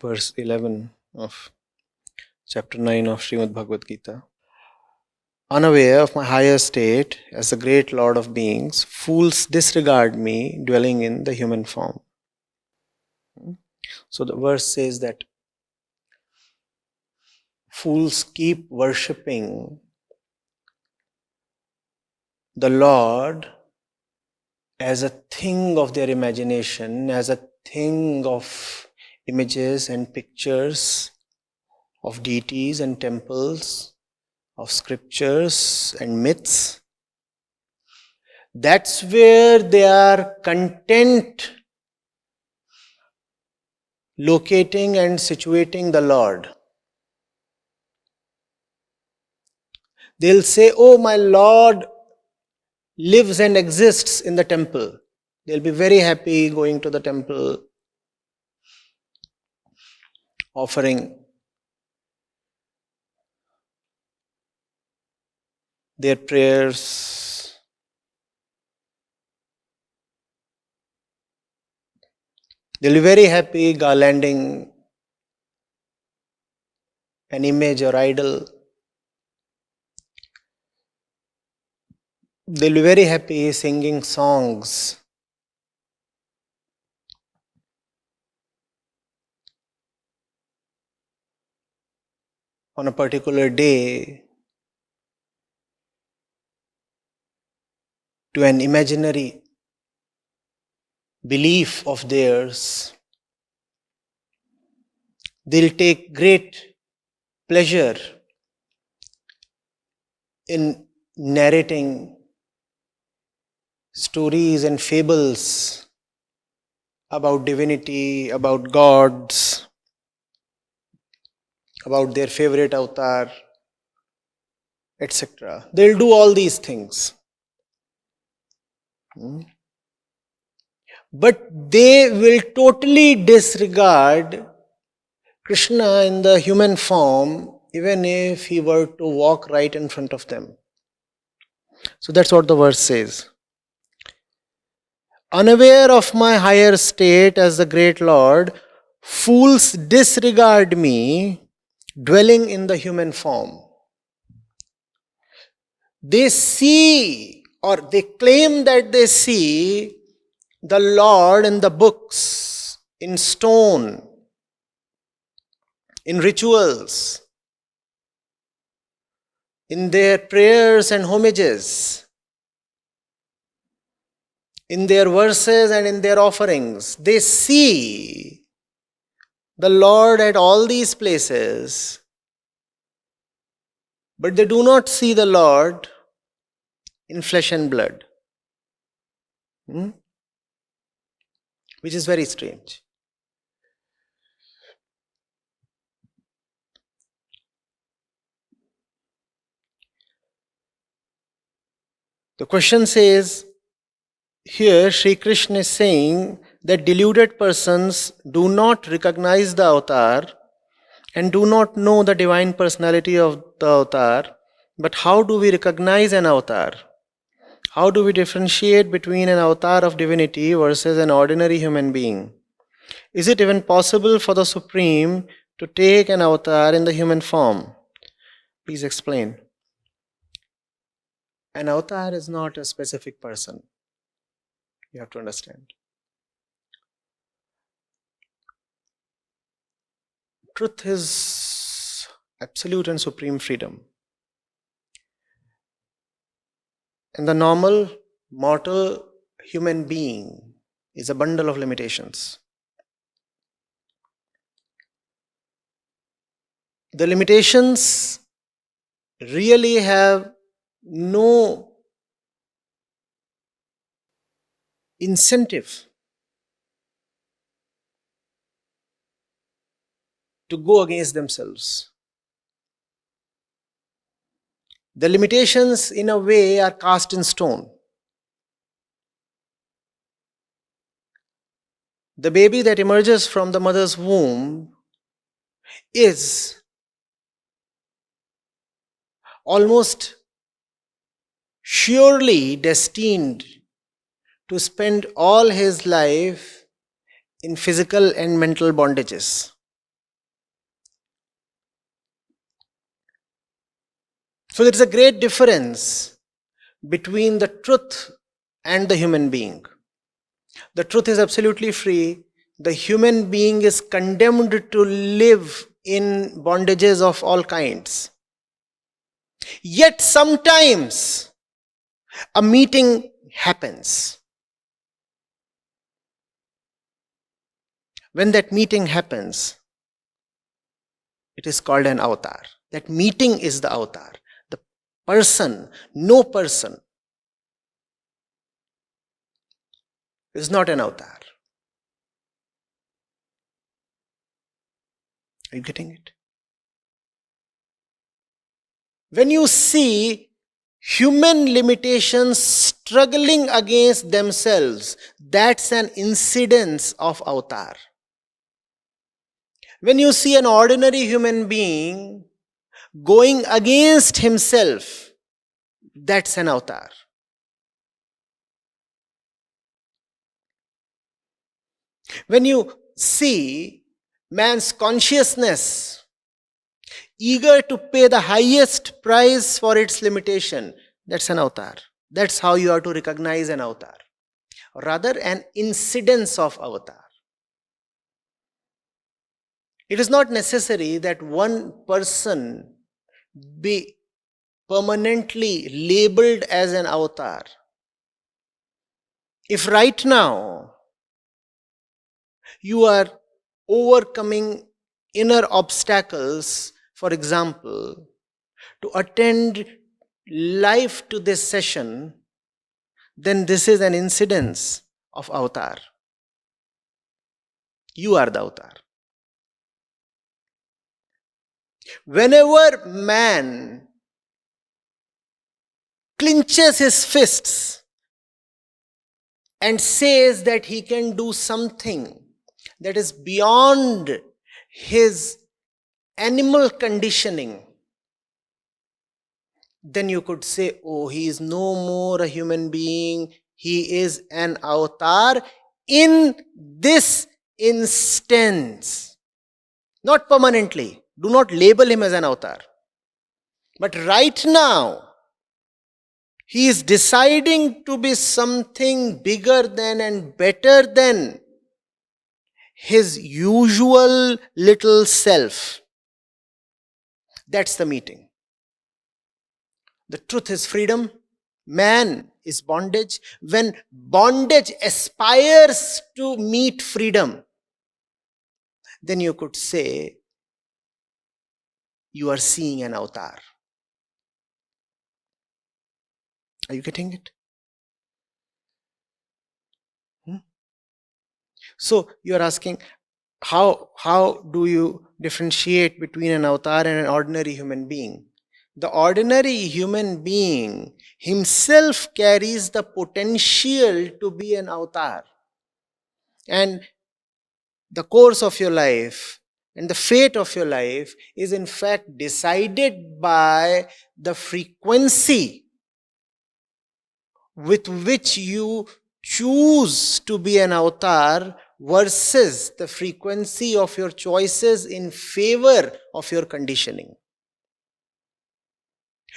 verse 11 of chapter 9 of Shreemad Bhagavad Gita. Unaware of my higher state as the great Lord of beings, fools disregard me dwelling in the human form. So the verse says that fools keep worshipping the Lord as a thing of their imagination, as a thing of images and pictures of deities and temples, of scriptures and myths. That's where they are content locating and situating the Lord. They'll say, oh, my Lord lives and exists in the temple. They'll be very happy going to the temple, offering their prayers. They'll be very happy garlanding an image or idol. They'll be very happy singing songs. On a particular day, to an imaginary belief of theirs. They'll take great pleasure in narrating stories and fables about divinity, about gods, about their favorite avatar, etc. They'll do all these things. But they will totally disregard Krishna in the human form, even if he were to walk right in front of them. So that's what the verse says. Unaware of my higher state as the great Lord, fools disregard me dwelling in the human form. They see, or they claim that they see the Lord in the books, in stone, in rituals, in their prayers and homages, in their verses and in their offerings. They see the Lord at all these places, but they do not see the Lord in flesh and blood. Which is very strange. The question says, here Sri Krishna is saying that deluded persons do not recognize the avatar and do not know the divine personality of the avatar. But how do we recognize an avatar? How do we differentiate between an avatar of divinity versus an ordinary human being? Is it even possible for the Supreme to take an avatar in the human form? Please explain. An avatar is not a specific person. You have to understand. Truth is absolute and supreme freedom. And the normal, mortal human being is a bundle of limitations. The limitations really have no incentive to go against themselves. The limitations, in a way, are cast in stone. The baby that emerges from the mother's womb is almost surely destined to spend all his life in physical and mental bondages. So there is a great difference between the truth and the human being. The truth is absolutely free. The human being is condemned to live in bondages of all kinds. Yet sometimes a meeting happens. When that meeting happens, it is called an avatar. That meeting is the avatar. The person, no person, is not an avatar. Are you getting it? When you see human limitations struggling against themselves, that's an incidence of avatar. When you see an ordinary human being going against himself, that's an avatar. When you see man's consciousness eager to pay the highest price for its limitation, that's an avatar. That's how you are to recognize an avatar. Or rather, an incidence of avatar. It is not necessary that one person be permanently labeled as an avatar. If right now you are overcoming inner obstacles, for example, to attend live to this session, then this is an incidence of avatar. You are the avatar. Whenever man clenches his fists and says that he can do something that is beyond his animal conditioning, then you could say, oh, he is no more a human being, he is an avatar in this instance. Not permanently. Do not label him as an avatar. But right now, he is deciding to be something bigger than and better than his usual little self. That's the meeting. The truth is freedom. Man is bondage. When bondage aspires to meet freedom, then you could say you are seeing an avatar. Are you getting it? So you are asking, how do you differentiate between an avatar and an ordinary human being? The ordinary human being himself carries the potential to be an avatar. And the course of your life and the fate of your life is in fact decided by the frequency with which you choose to be an avatar versus the frequency of your choices in favor of your conditioning.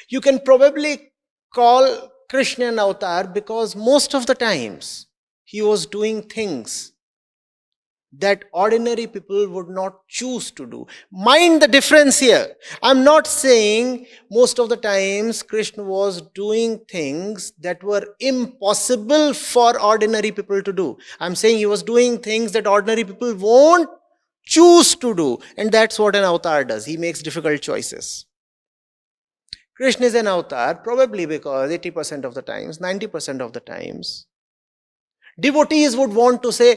You can probably call Krishna an avatar because most of the times he was doing things that ordinary people would not choose to do. Mind the difference here. I'm not saying most of the times Krishna was doing things that were impossible for ordinary people to do. I'm saying he was doing things that ordinary people won't choose to do. And that's what an avatar does. He makes difficult choices. Krishna is an avatar probably because 80% of the times, 90% of the times, devotees would want to say,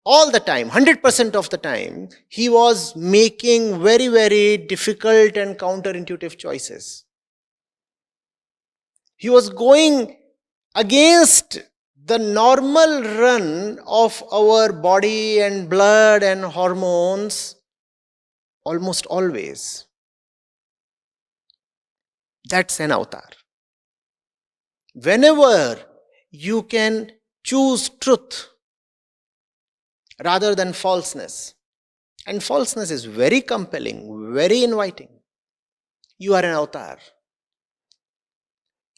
all the time, 100% of the time, he was making very, very difficult and counterintuitive choices. He was going against the normal run of our body and blood and hormones almost always. That's an avatar. Whenever you can choose truth rather than falseness, and falseness is very compelling, very inviting, you are an avatar.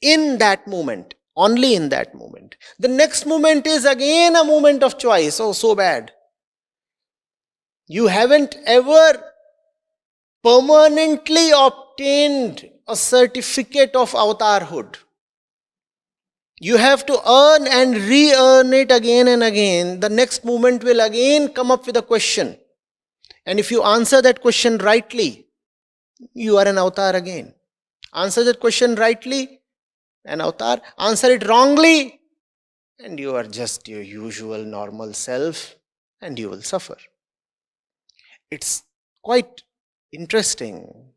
in that moment, only in that moment. The next moment is again a moment of choice. Oh, so bad. You haven't ever permanently obtained a certificate of avatarhood. You have to earn and re-earn it again and again. The next moment will again come up with a question. And if you answer that question rightly, you are an avatar again. Answer that question rightly, an avatar. Answer it wrongly, and you are just your usual normal self, and you will suffer. It's quite interesting.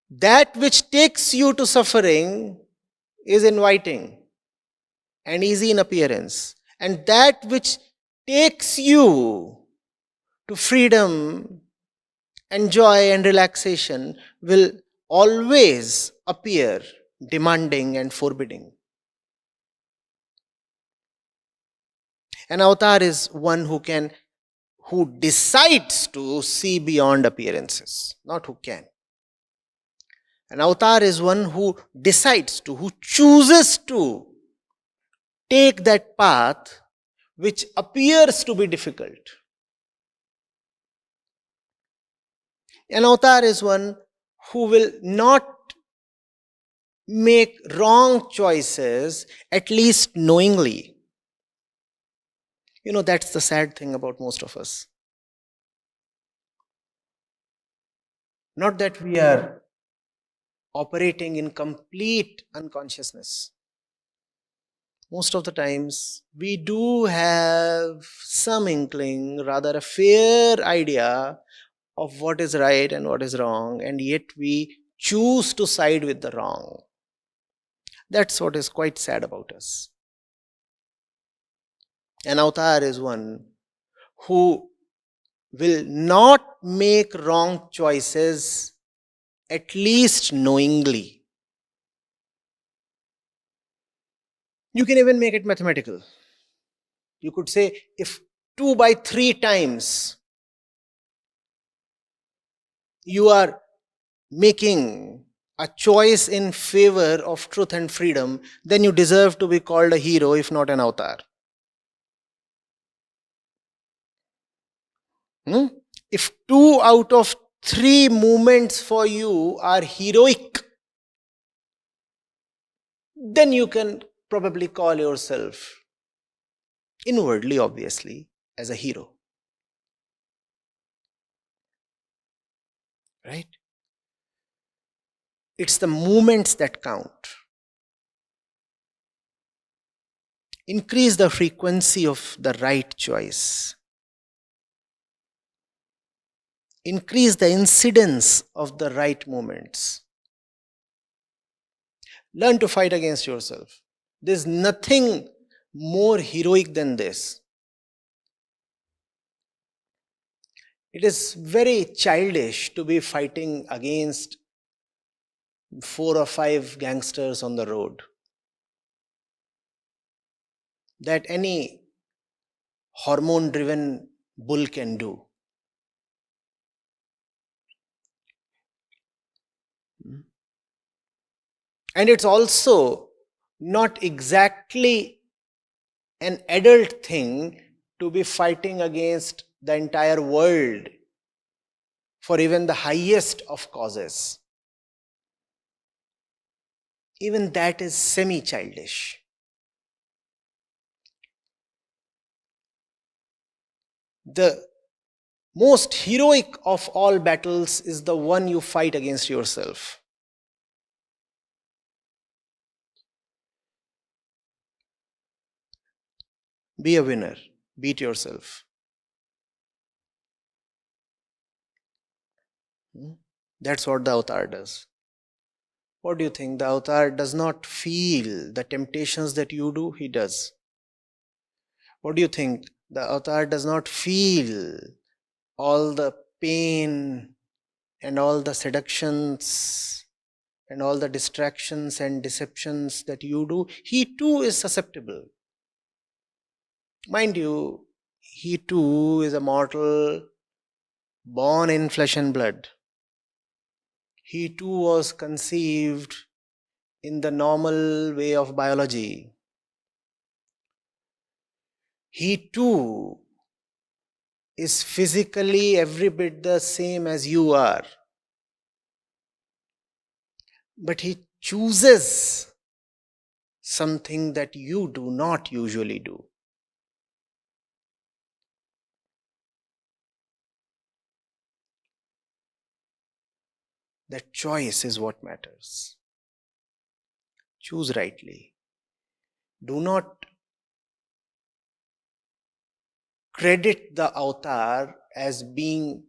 That which takes you to suffering is inviting and easy in appearance. And that which takes you to freedom and joy and relaxation will always appear demanding and forbidding. An avatar is one who decides to see beyond appearances, not who can. An avatar is one who decides to, who chooses to take that path which appears to be difficult. An avatar is one who will not make wrong choices, at least knowingly. That's the sad thing about most of us. Not that we are operating in complete unconsciousness. Most of the times, we do have some inkling, rather a fair idea of what is right and what is wrong, and yet we choose to side with the wrong. That's what is quite sad about us. An avatar is one who will not make wrong choices, at least knowingly. You can even make it mathematical. You could say, if 2 by 3 times you are making a choice in favor of truth and freedom, then you deserve to be called a hero, if not an avatar. If 2 out of 3 movements for you are heroic, then you can probably call yourself, inwardly obviously, as a hero. Right? It's the movements that count. Increase the frequency of the right choice. Increase the incidence of the right moments. Learn to fight against yourself. There's nothing more heroic than this. It is very childish to be fighting against 4 or 5 gangsters on the road. That any hormone-driven bull can do. And it's also not exactly an adult thing to be fighting against the entire world for even the highest of causes. Even that is semi-childish. The most heroic of all battles is the one you fight against yourself. Be a winner. Beat yourself. That's what the avatar does. What do you think? The avatar does not feel the temptations that you do? He does. What do you think? The avatar does not feel all the pain and all the seductions and all the distractions and deceptions that you do? He too is susceptible. Mind you, he too is a mortal born in flesh and blood. he too was conceived in the normal way of biology. He too is physically every bit the same as you are. But he chooses something that you do not usually do. That choice is what matters. Choose rightly. Do not credit the avatar as being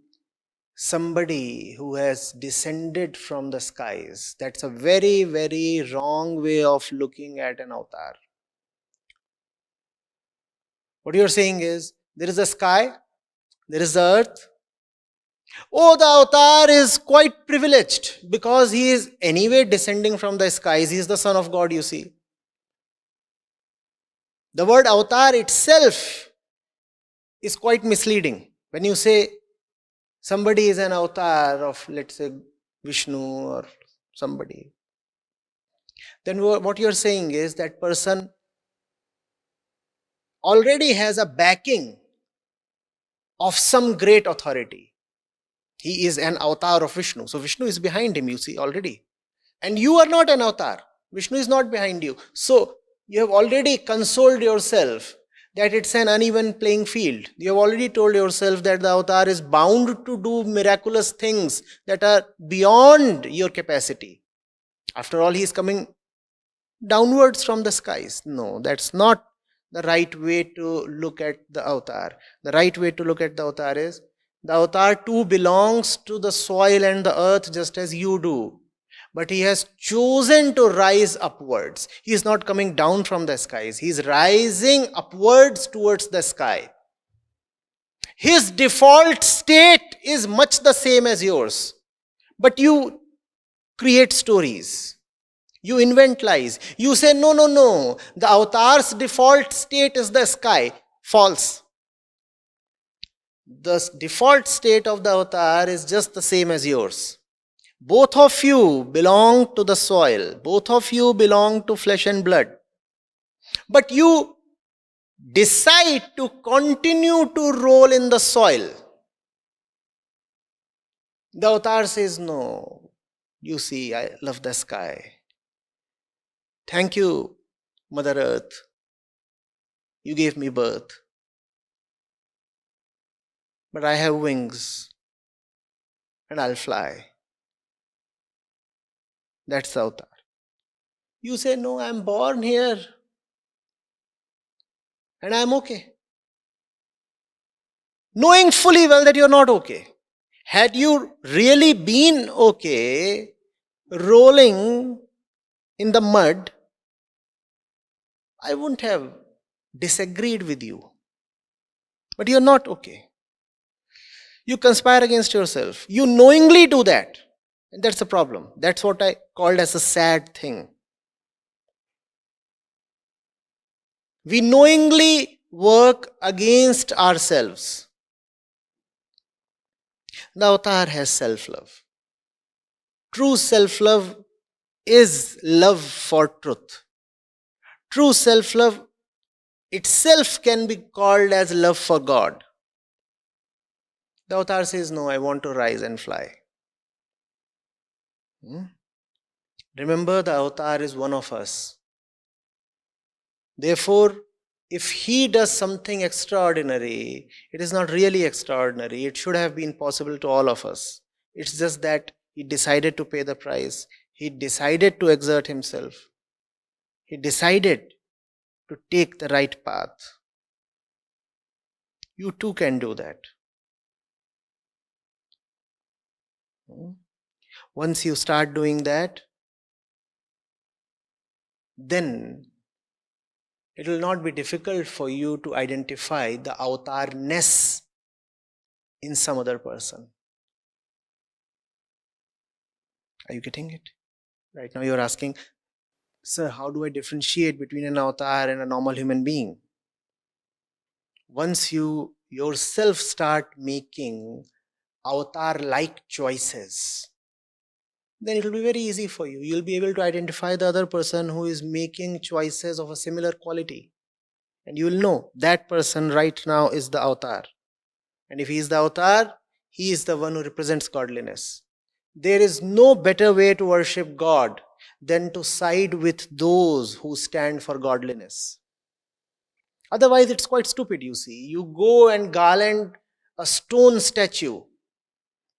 somebody who has descended from the skies. That's a very, very wrong way of looking at an avatar. What you're saying is, there is a sky, there is the earth. Oh, the avatar is quite privileged because he is anyway descending from the skies. He is the Son of God, you see. The word avatar itself is quite misleading. When you say somebody is an avatar of, let's say, Vishnu or somebody, then what you're saying is that person already has a backing of some great authority. He is an avatar of Vishnu. So Vishnu is behind him, you see, already. And you are not an avatar. Vishnu is not behind you. So you have already consoled yourself that it's an uneven playing field. You have already told yourself that the avatar is bound to do miraculous things that are beyond your capacity. After all, he is coming downwards from the skies. No, that's not the right way to look at the avatar. The right way to look at the avatar is, the avatar too belongs to the soil and the earth just as you do. But he has chosen to rise upwards. He is not coming down from the skies. He is rising upwards towards the sky. His default state is much the same as yours. But you create stories. You invent lies. You say, no, no, no. The avatar's default state is the sky. False. The default state of the avatar is just the same as yours. Both of you belong to the soil. Both of you belong to flesh and blood. But you decide to continue to roll in the soil. The avatar says, no, you see, I love the sky. Thank you, Mother Earth. You gave me birth. But I have wings and I'll fly. That's the avatar. You say, no, I'm born here and I'm okay. Knowing fully well that you're not okay. Had you really been okay, rolling in the mud, I wouldn't have disagreed with you. But you're not okay. You conspire against yourself. You knowingly do that. And that's a problem. That's what I called as a sad thing. We knowingly work against ourselves. The avatar has self-love. True self-love is love for truth. True self-love itself can be called as love for God. The avatar says, no, I want to rise and fly. Remember, the avatar is one of us. Therefore, if he does something extraordinary, it is not really extraordinary. It should have been possible to all of us. It's just that he decided to pay the price. He decided to exert himself. He decided to take the right path. You too can do that. Once you start doing that, then it will not be difficult for you to identify the avatarness in some other person. Are you getting it? Right now you're asking, sir, how do I differentiate between an avatar and a normal human being? Once you yourself start making avatar-like choices, then it will be very easy for you. You'll be able to identify the other person who is making choices of a similar quality. And you will know that person right now is the avatar. And if he is the avatar, he is the one who represents godliness. There is no better way to worship God than to side with those who stand for godliness. Otherwise, it's quite stupid, you see. You go and garland a stone statue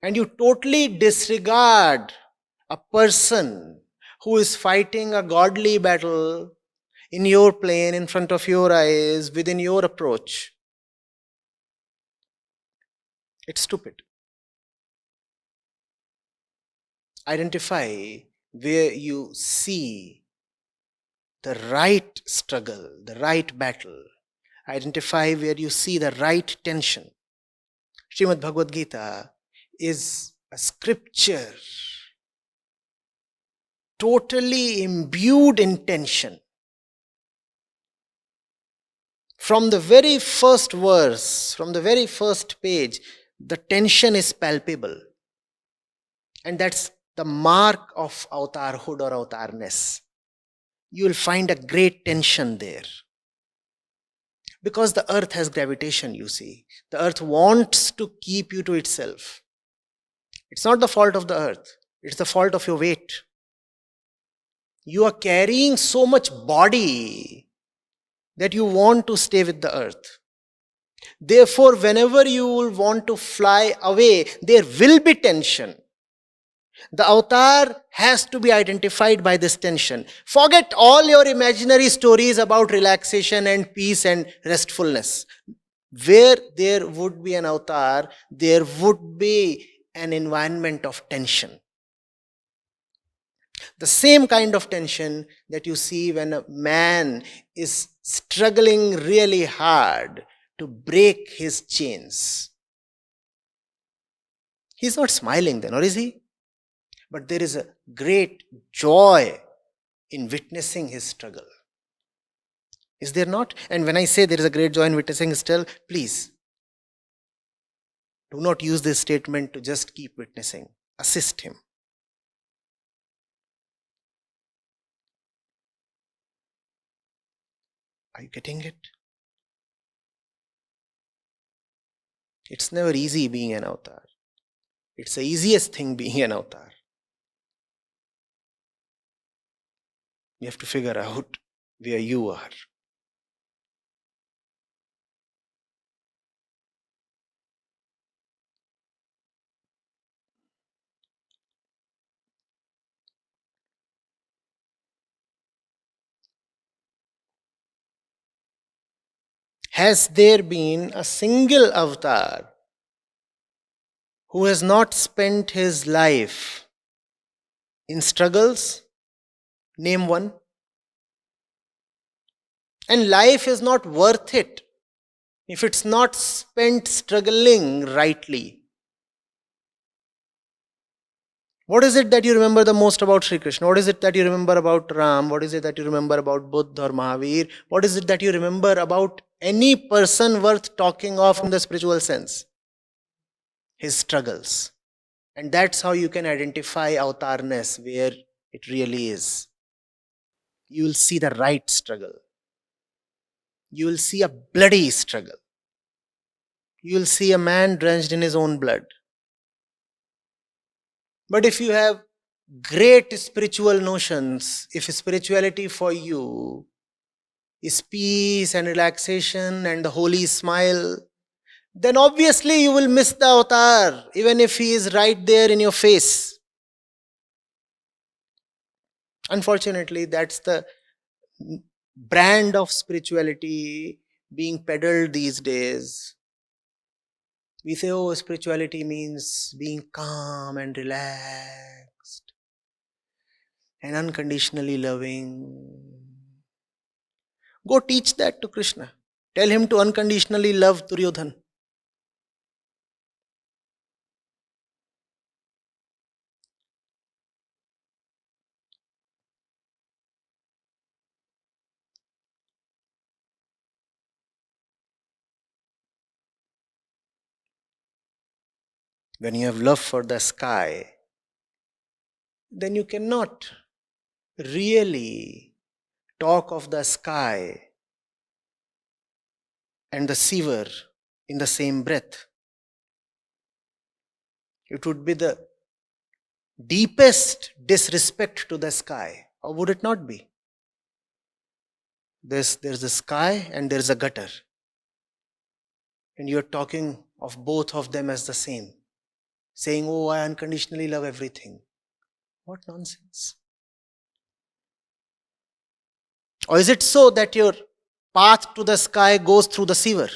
and you totally disregard a person who is fighting a godly battle in your plane, in front of your eyes, within your approach. It's stupid. Identify where you see the right struggle, the right battle. Identify where you see the right tension. Shreemad Bhagavad Gita is a scripture totally imbued in tension. From the very first verse, from the very first page, the tension is palpable. And that's the mark of avatarhood or avatarness. You will find a great tension there. Because the earth has gravitation, you see. The earth wants to keep you to itself. It's not the fault of the earth. It's the fault of your weight. You are carrying so much body that you want to stay with the earth. Therefore, whenever you will want to fly away, there will be tension. The avatar has to be identified by this tension. Forget all your imaginary stories about relaxation and peace and restfulness. Where there would be an avatar, there would be an environment of tension. The same kind of tension that you see when a man is struggling really hard to break his chains. He's not smiling then, or is he? But there is a great joy in witnessing his struggle. Is there not? And when I say there is a great joy in witnessing his struggle, please do not use this statement to just keep witnessing. Assist him. Are you getting it? It's never easy being an avatar. It's the easiest thing being an avatar. You have to figure out where you are. Has there been a single avatar who has not spent his life in struggles? Name one. And life is not worth it if it's not spent struggling rightly. What is it that you remember the most about Sri Krishna? What is it that you remember about Ram? What is it that you remember about Buddha or Mahavir? What is it that you remember about any person worth talking of in the spiritual sense? His struggles. And that's how you can identify avatarness, where it really is. You will see the right struggle. You will see a bloody struggle. You will see a man drenched in his own blood. But if you have great spiritual notions, if spirituality for you is peace and relaxation and the holy smile, then obviously you will miss the avatar, even if he is right there in your face. Unfortunately, that's the brand of spirituality being peddled these days. We say, oh, spirituality means being calm and relaxed and unconditionally loving. Go teach that to Krishna. Tell him to unconditionally love Duryodhan. When you have love for the sky, then you cannot really talk of the sky and the sewer in the same breath. It would be the deepest disrespect to the sky, or would it not be? There's a sky and there's a gutter, and you're talking of both of them as the same, saying, oh, I unconditionally love everything. What nonsense. Or is it so that your path to the sky goes through the sewer?